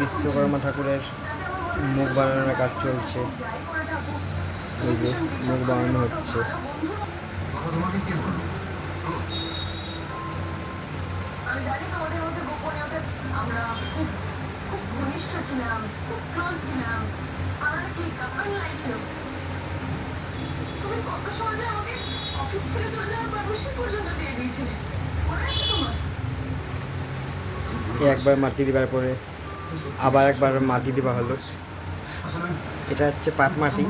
বিশ্বকর্মা ঠাকুরের মুখ বানানোর কাজ চলছে। এই যে মুখ বানানো হচ্ছে। আমি জানি তোমাদের মধ্যে গোপনীয়তা আমরা খুব খুব ঘনিষ্ঠ ছিলাম, খুব ক্লোজ ছিলাম। আমরা কি কাপল লাইফ লোক। তুমি কত সহজে আমাকে অফিস ছেড়ে চলে যাওয়ার পারমিশন পর্যন্ত দিয়ে দিয়েছিলে, মনে আছে তোমার? একবার মাটি দিবার পরে আবার একবার মাটি দেওয়া হলো। এটা হচ্ছে পাট মাটি,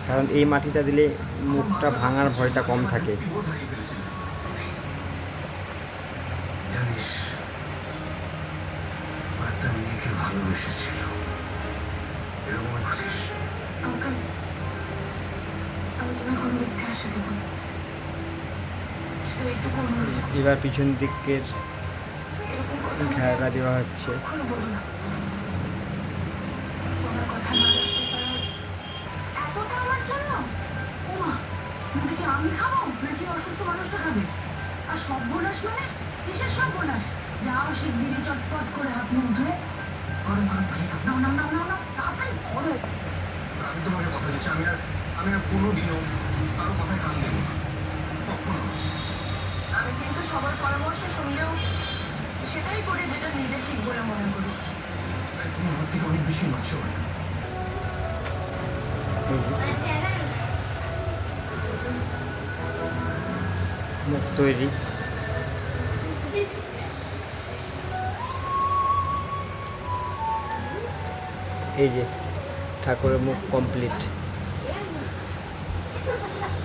কারণ এই মাটিটা দিলে মুখটা ভাঙার ভয়টা কম থাকে। এবার পিছন দিকের ঘেরা দেওয়া হচ্ছে। আমি খাবো নাকি অসুস্থ মানুষটা খাবে? আর সর্বনাশ মানে কিসের সর্বনাশ? যাও শিগগিরি চটপট করে হাত মুখ ধুয়ে গরম গরম পানি নাও নাও নাও নাও নাও তাড়াতাড়ি করো। আমি তোমাকে কথা দিচ্ছি, আমি আর কোনোদিনও কারো কথায় কান দেবো না, কখনো। আমি কিন্তু সবার পরামর্শ শুনলেও সেটাই করি যেটা নিজে ঠিক বলে মনে করি। তুমি আমার থেকে অনেক বেশি মানছো। মুখ তৈরি। এই যে ঠাকুরের মুখ কমপ্লিট।